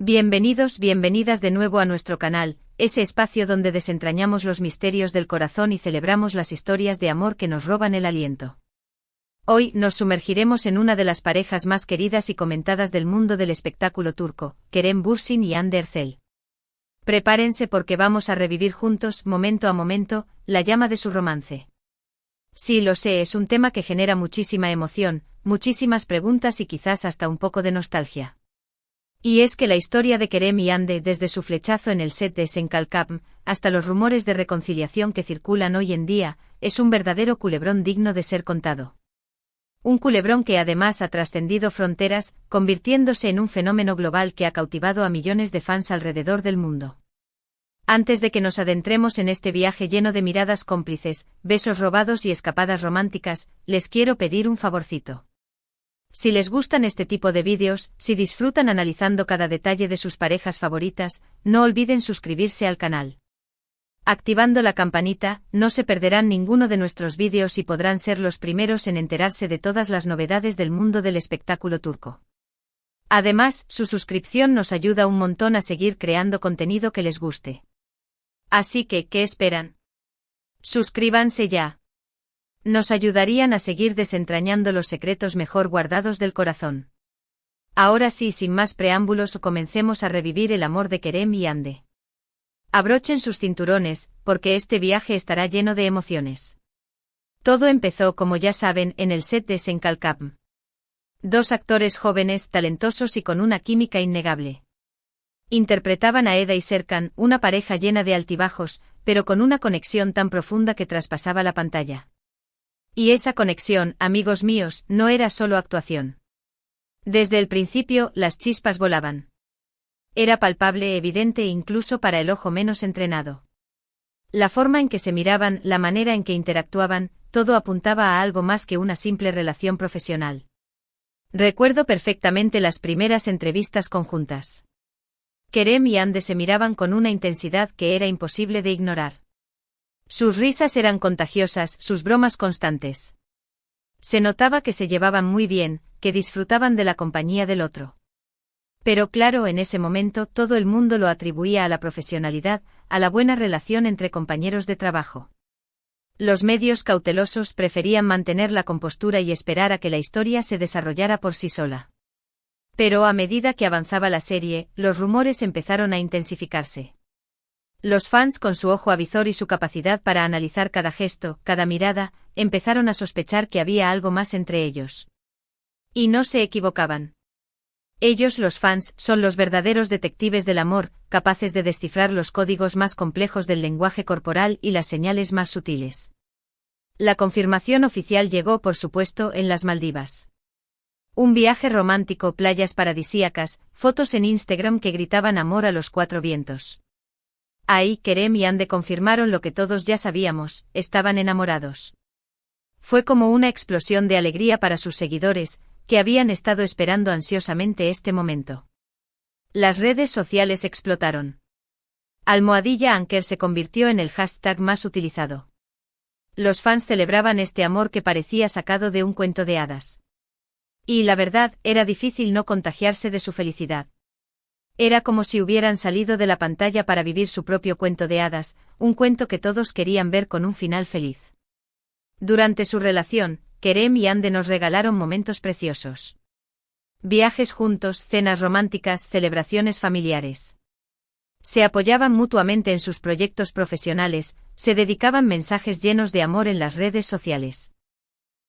Bienvenidos, bienvenidas de nuevo a nuestro canal, ese espacio donde desentrañamos los misterios del corazón y celebramos las historias de amor que nos roban el aliento. Hoy nos sumergiremos en una de las parejas más queridas y comentadas del mundo del espectáculo turco, Kerem Bürsin y Hande Erçel. Prepárense porque vamos a revivir juntos, momento a momento, la llama de su romance. Sí, lo sé, es un tema que genera muchísima emoción, muchísimas preguntas y quizás hasta un poco de nostalgia. Y es que la historia de Kerem y Hande, desde su flechazo en el set de Senkalkapm, hasta los rumores de reconciliación que circulan hoy en día, es un verdadero culebrón digno de ser contado. Un culebrón que además ha trascendido fronteras, convirtiéndose en un fenómeno global que ha cautivado a millones de fans alrededor del mundo. Antes de que nos adentremos en este viaje lleno de miradas cómplices, besos robados y escapadas románticas, les quiero pedir un favorcito. Si les gustan este tipo de vídeos, si disfrutan analizando cada detalle de sus parejas favoritas, no olviden suscribirse al canal. Activando la campanita, no se perderán ninguno de nuestros vídeos y podrán ser los primeros en enterarse de todas las novedades del mundo del espectáculo turco. Además, su suscripción nos ayuda un montón a seguir creando contenido que les guste. Así que, ¿qué esperan? Suscríbanse ya. Nos ayudarían a seguir desentrañando los secretos mejor guardados del corazón. Ahora sí, sin más preámbulos, comencemos a revivir el amor de Kerem y Hande. Abrochen sus cinturones, porque este viaje estará lleno de emociones. Todo empezó, como ya saben, en el set de Senkalkapm. Dos actores jóvenes, talentosos y con una química innegable. Interpretaban a Eda y Serkan, una pareja llena de altibajos, pero con una conexión tan profunda que traspasaba la pantalla. Y esa conexión, amigos míos, no era solo actuación. Desde el principio, las chispas volaban. Era palpable, evidente incluso para el ojo menos entrenado. La forma en que se miraban, la manera en que interactuaban, todo apuntaba a algo más que una simple relación profesional. Recuerdo perfectamente las primeras entrevistas conjuntas. Kerem y Hande se miraban con una intensidad que era imposible de ignorar. Sus risas eran contagiosas, sus bromas constantes. Se notaba que se llevaban muy bien, que disfrutaban de la compañía del otro. Pero claro, en ese momento todo el mundo lo atribuía a la profesionalidad, a la buena relación entre compañeros de trabajo. Los medios cautelosos preferían mantener la compostura y esperar a que la historia se desarrollara por sí sola. Pero a medida que avanzaba la serie, los rumores empezaron a intensificarse. Los fans, con su ojo avizor y su capacidad para analizar cada gesto, cada mirada, empezaron a sospechar que había algo más entre ellos. Y no se equivocaban. Ellos, los fans, son los verdaderos detectives del amor, capaces de descifrar los códigos más complejos del lenguaje corporal y las señales más sutiles. La confirmación oficial llegó, por supuesto, en las Maldivas. Un viaje romántico, playas paradisíacas, fotos en Instagram que gritaban amor a los cuatro vientos. Ahí Kerem y Hande confirmaron lo que todos ya sabíamos, estaban enamorados. Fue como una explosión de alegría para sus seguidores, que habían estado esperando ansiosamente este momento. Las redes sociales explotaron. #Anker se convirtió en el hashtag más utilizado. Los fans celebraban este amor que parecía sacado de un cuento de hadas. Y la verdad, era difícil no contagiarse de su felicidad. Era como si hubieran salido de la pantalla para vivir su propio cuento de hadas, un cuento que todos querían ver con un final feliz. Durante su relación, Kerem y Hande nos regalaron momentos preciosos. Viajes juntos, cenas románticas, celebraciones familiares. Se apoyaban mutuamente en sus proyectos profesionales, se dedicaban mensajes llenos de amor en las redes sociales.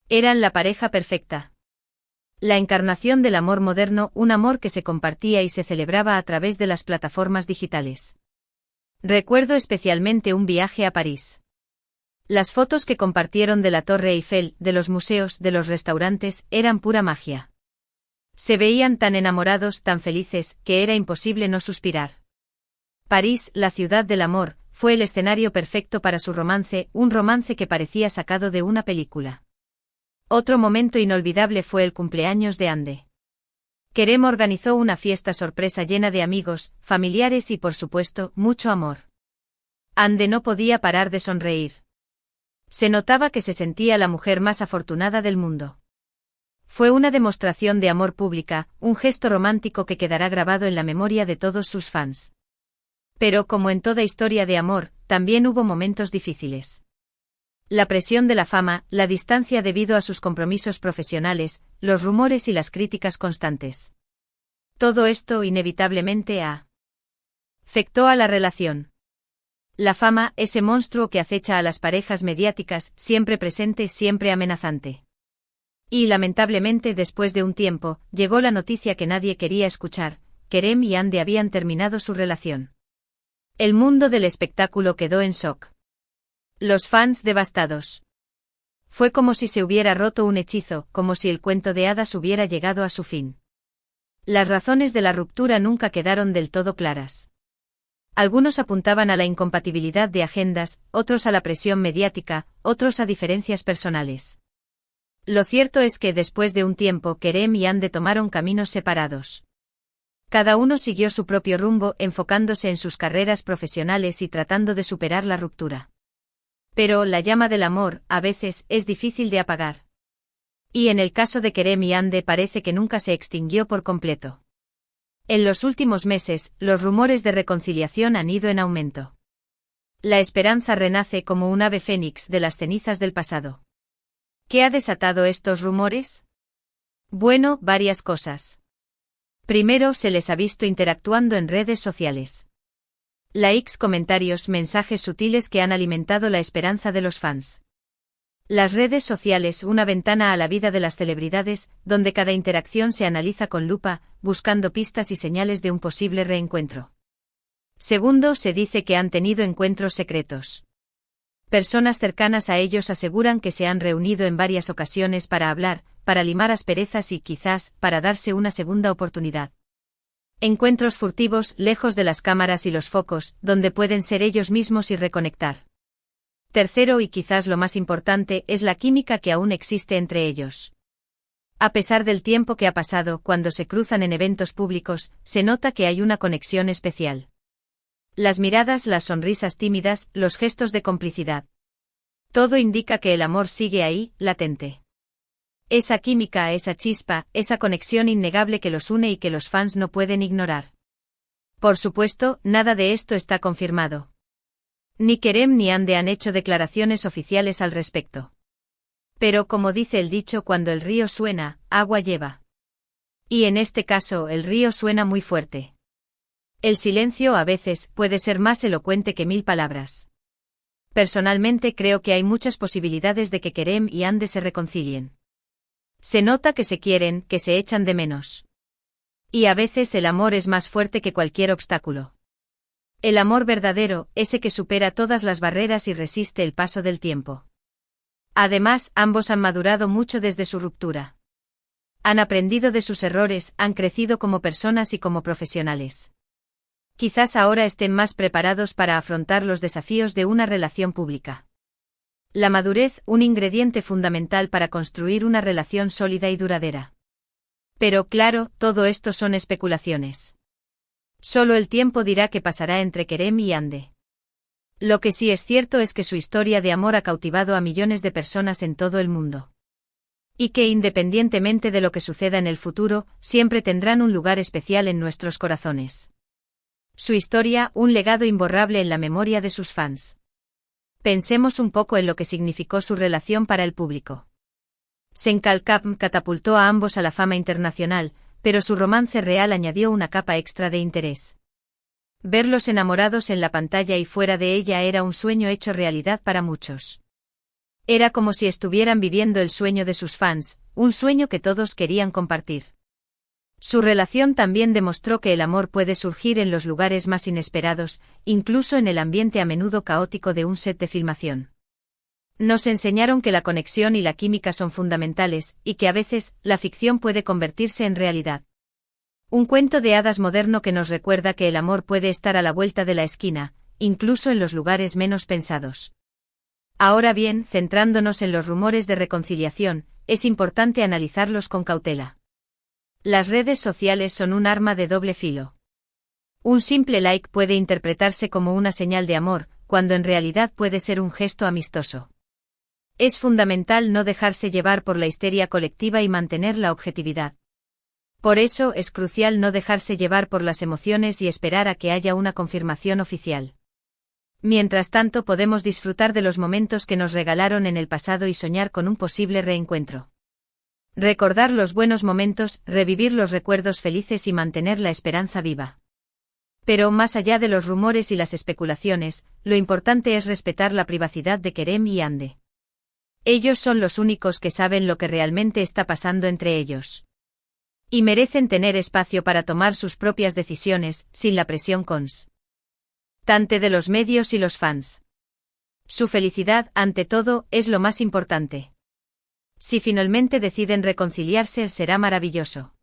Eran la pareja perfecta. La encarnación del amor moderno, un amor que se compartía y se celebraba a través de las plataformas digitales. Recuerdo especialmente un viaje a París. Las fotos que compartieron de la Torre Eiffel, de los museos, de los restaurantes, eran pura magia. Se veían tan enamorados, tan felices, que era imposible no suspirar. París, la ciudad del amor, fue el escenario perfecto para su romance, un romance que parecía sacado de una película. Otro momento inolvidable fue el cumpleaños de Hande. Kerem organizó una fiesta sorpresa llena de amigos, familiares y por supuesto, mucho amor. Hande no podía parar de sonreír. Se notaba que se sentía la mujer más afortunada del mundo. Fue una demostración de amor pública, un gesto romántico que quedará grabado en la memoria de todos sus fans. Pero como en toda historia de amor, también hubo momentos difíciles. La presión de la fama, la distancia debido a sus compromisos profesionales, los rumores y las críticas constantes. Todo esto inevitablemente afectó a la relación. La fama, ese monstruo que acecha a las parejas mediáticas, siempre presente, siempre amenazante. Y lamentablemente después de un tiempo, llegó la noticia que nadie quería escuchar: Kerem y Hande habían terminado su relación. El mundo del espectáculo quedó en shock. Los fans devastados. Fue como si se hubiera roto un hechizo, como si el cuento de hadas hubiera llegado a su fin. Las razones de la ruptura nunca quedaron del todo claras. Algunos apuntaban a la incompatibilidad de agendas, otros a la presión mediática, otros a diferencias personales. Lo cierto es que después de un tiempo Kerem y Hande tomaron caminos separados. Cada uno siguió su propio rumbo, enfocándose en sus carreras profesionales y tratando de superar la ruptura. Pero la llama del amor, a veces, es difícil de apagar. Y en el caso de Kerem y Hande parece que nunca se extinguió por completo. En los últimos meses, los rumores de reconciliación han ido en aumento. La esperanza renace como un ave fénix de las cenizas del pasado. ¿Qué ha desatado estos rumores? Bueno, varias cosas. Primero, se les ha visto interactuando en redes sociales. Likes, comentarios, mensajes sutiles que han alimentado la esperanza de los fans. Las redes sociales, una ventana a la vida de las celebridades, donde cada interacción se analiza con lupa, buscando pistas y señales de un posible reencuentro. Segundo, se dice que han tenido encuentros secretos. Personas cercanas a ellos aseguran que se han reunido en varias ocasiones para hablar, para limar asperezas y, quizás, para darse una segunda oportunidad. Encuentros furtivos, lejos de las cámaras y los focos, donde pueden ser ellos mismos y reconectar. Tercero, y quizás lo más importante, es la química que aún existe entre ellos. A pesar del tiempo que ha pasado, cuando se cruzan en eventos públicos, se nota que hay una conexión especial. Las miradas, las sonrisas tímidas, los gestos de complicidad. Todo indica que el amor sigue ahí, latente. Esa química, esa chispa, esa conexión innegable que los une y que los fans no pueden ignorar. Por supuesto, nada de esto está confirmado. Ni Kerem ni Hande han hecho declaraciones oficiales al respecto. Pero como dice el dicho, cuando el río suena, agua lleva. Y en este caso, el río suena muy fuerte. El silencio a veces puede ser más elocuente que 1000 palabras. Personalmente creo que hay muchas posibilidades de que Kerem y Hande se reconcilien. Se nota que se quieren, que se echan de menos. Y a veces el amor es más fuerte que cualquier obstáculo. El amor verdadero, ese que supera todas las barreras y resiste el paso del tiempo. Además, ambos han madurado mucho desde su ruptura. Han aprendido de sus errores, han crecido como personas y como profesionales. Quizás ahora estén más preparados para afrontar los desafíos de una relación pública. La madurez, un ingrediente fundamental para construir una relación sólida y duradera. Pero claro, todo esto son especulaciones. Solo el tiempo dirá qué pasará entre Kerem y Hande. Lo que sí es cierto es que su historia de amor ha cautivado a millones de personas en todo el mundo. Y que independientemente de lo que suceda en el futuro, siempre tendrán un lugar especial en nuestros corazones. Su historia, un legado imborrable en la memoria de sus fans. Pensemos un poco en lo que significó su relación para el público. Senkalkap catapultó a ambos a la fama internacional, pero su romance real añadió una capa extra de interés. Verlos enamorados en la pantalla y fuera de ella era un sueño hecho realidad para muchos. Era como si estuvieran viviendo el sueño de sus fans, un sueño que todos querían compartir. Su relación también demostró que el amor puede surgir en los lugares más inesperados, incluso en el ambiente a menudo caótico de un set de filmación. Nos enseñaron que la conexión y la química son fundamentales, y que a veces, la ficción puede convertirse en realidad. Un cuento de hadas moderno que nos recuerda que el amor puede estar a la vuelta de la esquina, incluso en los lugares menos pensados. Ahora bien, centrándonos en los rumores de reconciliación, es importante analizarlos con cautela. Las redes sociales son un arma de doble filo. Un simple like puede interpretarse como una señal de amor, cuando en realidad puede ser un gesto amistoso. Es fundamental no dejarse llevar por la histeria colectiva y mantener la objetividad. Por eso es crucial no dejarse llevar por las emociones y esperar a que haya una confirmación oficial. Mientras tanto podemos disfrutar de los momentos que nos regalaron en el pasado y soñar con un posible reencuentro. Recordar los buenos momentos, revivir los recuerdos felices y mantener la esperanza viva. Pero más allá de los rumores y las especulaciones, lo importante es respetar la privacidad de Kerem y Hande. Ellos son los únicos que saben lo que realmente está pasando entre ellos. Y merecen tener espacio para tomar sus propias decisiones, sin la presión constante de los medios y los fans. Su felicidad, ante todo, es lo más importante. Si finalmente deciden reconciliarse, será maravilloso.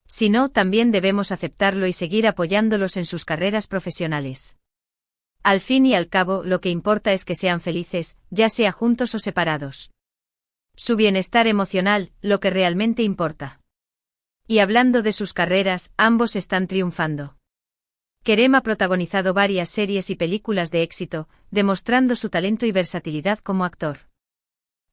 Si no, también debemos aceptarlo y seguir apoyándolos en sus carreras profesionales. Al fin y al cabo, lo que importa es que sean felices, ya sea juntos o separados. Su bienestar emocional, lo que realmente importa. Y hablando de sus carreras, ambos están triunfando. Kerem ha protagonizado varias series y películas de éxito, demostrando su talento y versatilidad como actor.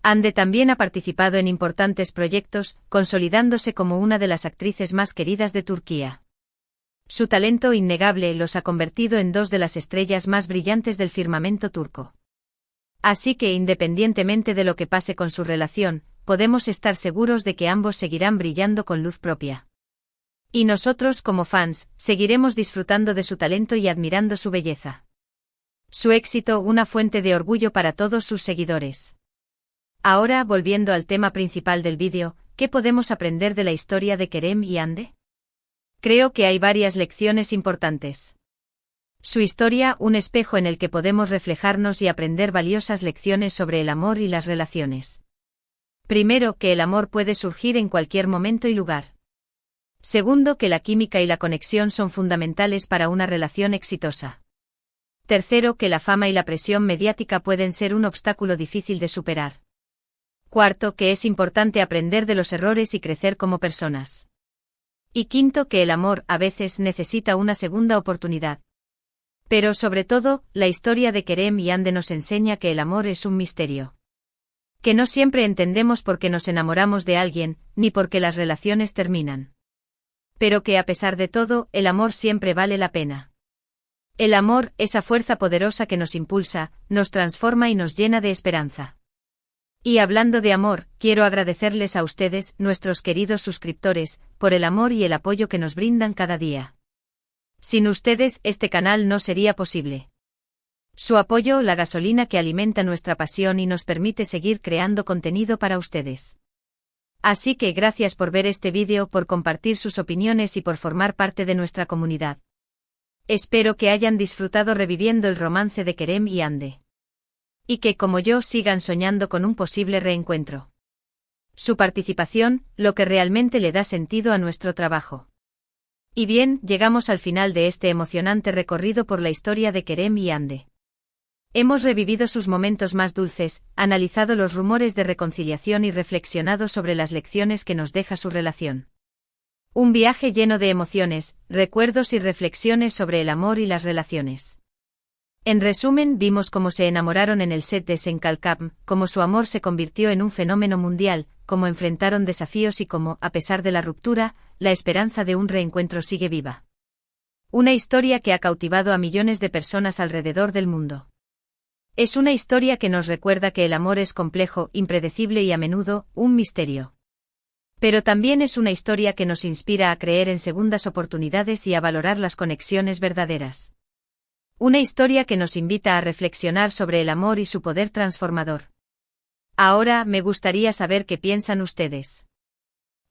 Hande también ha participado en importantes proyectos, consolidándose como una de las actrices más queridas de Turquía. Su talento innegable los ha convertido en dos de las estrellas más brillantes del firmamento turco. Así que independientemente de lo que pase con su relación, podemos estar seguros de que ambos seguirán brillando con luz propia. Y nosotros, como fans, seguiremos disfrutando de su talento y admirando su belleza. Su éxito, una fuente de orgullo para todos sus seguidores. Ahora, volviendo al tema principal del vídeo, ¿qué podemos aprender de la historia de Kerem y Hande? Creo que hay varias lecciones importantes. Su historia, un espejo en el que podemos reflejarnos y aprender valiosas lecciones sobre el amor y las relaciones. Primero, que el amor puede surgir en cualquier momento y lugar. Segundo, que la química y la conexión son fundamentales para una relación exitosa. Tercero, que la fama y la presión mediática pueden ser un obstáculo difícil de superar. Cuarto, que es importante aprender de los errores y crecer como personas. Y quinto, que el amor, a veces, necesita una segunda oportunidad. Pero sobre todo, la historia de Kerem y Hande nos enseña que el amor es un misterio. Que no siempre entendemos por qué nos enamoramos de alguien, ni por qué las relaciones terminan. Pero que a pesar de todo, el amor siempre vale la pena. El amor, esa fuerza poderosa que nos impulsa, nos transforma y nos llena de esperanza. Y hablando de amor, quiero agradecerles a ustedes, nuestros queridos suscriptores, por el amor y el apoyo que nos brindan cada día. Sin ustedes, este canal no sería posible. Su apoyo, la gasolina que alimenta nuestra pasión y nos permite seguir creando contenido para ustedes. Así que gracias por ver este vídeo, por compartir sus opiniones y por formar parte de nuestra comunidad. Espero que hayan disfrutado reviviendo el romance de Kerem y Hande. Y que, como yo, sigan soñando con un posible reencuentro. Su participación, lo que realmente le da sentido a nuestro trabajo. Y bien, llegamos al final de este emocionante recorrido por la historia de Kerem y Hande. Hemos revivido sus momentos más dulces, analizado los rumores de reconciliación y reflexionado sobre las lecciones que nos deja su relación. Un viaje lleno de emociones, recuerdos y reflexiones sobre el amor y las relaciones. En resumen, vimos cómo se enamoraron en el set de Senkalkam, cómo su amor se convirtió en un fenómeno mundial, cómo enfrentaron desafíos y cómo, a pesar de la ruptura, la esperanza de un reencuentro sigue viva. Una historia que ha cautivado a millones de personas alrededor del mundo. Es una historia que nos recuerda que el amor es complejo, impredecible y a menudo, un misterio. Pero también es una historia que nos inspira a creer en segundas oportunidades y a valorar las conexiones verdaderas. Una historia que nos invita a reflexionar sobre el amor y su poder transformador. Ahora, me gustaría saber qué piensan ustedes.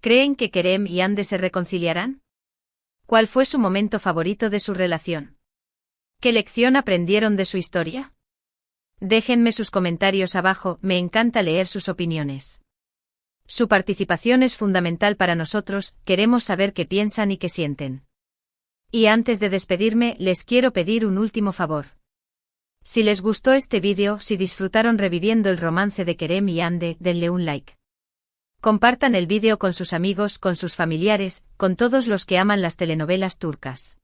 ¿Creen que Kerem y Hande se reconciliarán? ¿Cuál fue su momento favorito de su relación? ¿Qué lección aprendieron de su historia? Déjenme sus comentarios abajo, me encanta leer sus opiniones. Su participación es fundamental para nosotros, queremos saber qué piensan y qué sienten. Y antes de despedirme, les quiero pedir un último favor. Si les gustó este vídeo, si disfrutaron reviviendo el romance de Kerem y Hande, denle un like. Compartan el vídeo con sus amigos, con sus familiares, con todos los que aman las telenovelas turcas.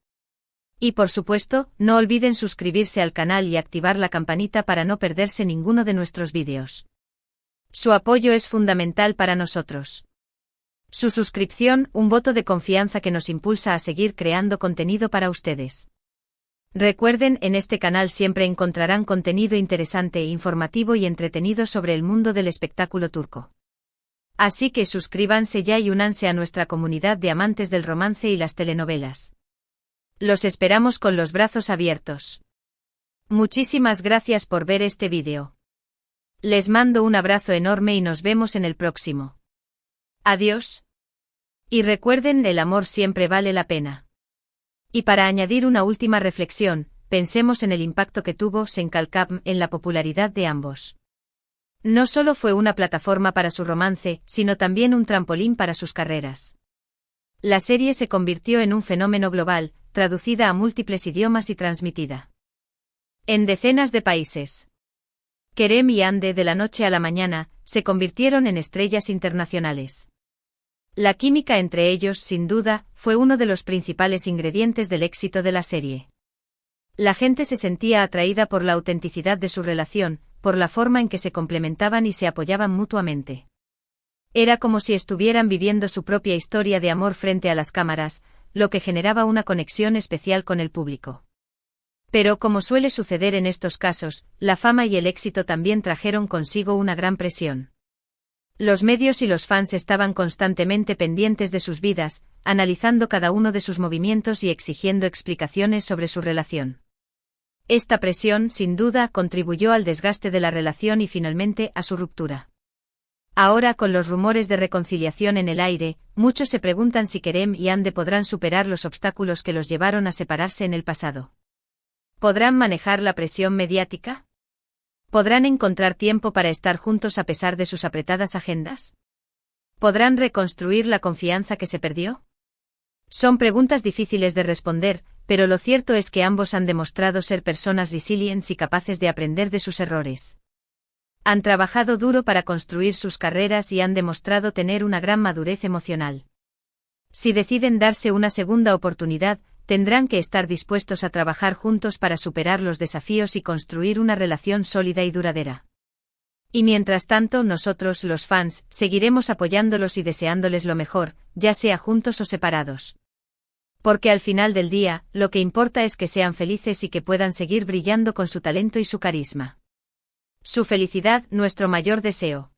Y por supuesto, no olviden suscribirse al canal y activar la campanita para no perderse ninguno de nuestros vídeos. Su apoyo es fundamental para nosotros. Su suscripción, un voto de confianza que nos impulsa a seguir creando contenido para ustedes. Recuerden, en este canal siempre encontrarán contenido interesante, informativo y entretenido sobre el mundo del espectáculo turco. Así que suscríbanse ya y únanse a nuestra comunidad de amantes del romance y las telenovelas. Los esperamos con los brazos abiertos. Muchísimas gracias por ver este vídeo. Les mando un abrazo enorme y nos vemos en el próximo. Adiós. Y recuerden, el amor siempre vale la pena. Y para añadir una última reflexión, pensemos en el impacto que tuvo Senkalkam en la popularidad de ambos. No solo fue una plataforma para su romance, sino también un trampolín para sus carreras. La serie se convirtió en un fenómeno global, traducida a múltiples idiomas y transmitida en decenas de países. Kerem y Hande, de la noche a la mañana, se convirtieron en estrellas internacionales. La química entre ellos, sin duda, fue uno de los principales ingredientes del éxito de la serie. La gente se sentía atraída por la autenticidad de su relación, por la forma en que se complementaban y se apoyaban mutuamente. Era como si estuvieran viviendo su propia historia de amor frente a las cámaras, lo que generaba una conexión especial con el público. Pero, como suele suceder en estos casos, la fama y el éxito también trajeron consigo una gran presión. Los medios y los fans estaban constantemente pendientes de sus vidas, analizando cada uno de sus movimientos y exigiendo explicaciones sobre su relación. Esta presión, sin duda, contribuyó al desgaste de la relación y finalmente a su ruptura. Ahora, con los rumores de reconciliación en el aire, muchos se preguntan si Kerem y Hande podrán superar los obstáculos que los llevaron a separarse en el pasado. ¿Podrán manejar la presión mediática? ¿Podrán encontrar tiempo para estar juntos a pesar de sus apretadas agendas? ¿Podrán reconstruir la confianza que se perdió? Son preguntas difíciles de responder, pero lo cierto es que ambos han demostrado ser personas resilientes y capaces de aprender de sus errores. Han trabajado duro para construir sus carreras y han demostrado tener una gran madurez emocional. Si deciden darse una segunda oportunidad, tendrán que estar dispuestos a trabajar juntos para superar los desafíos y construir una relación sólida y duradera. Y mientras tanto, nosotros, los fans, seguiremos apoyándolos y deseándoles lo mejor, ya sea juntos o separados. Porque al final del día, lo que importa es que sean felices y que puedan seguir brillando con su talento y su carisma. Su felicidad, nuestro mayor deseo.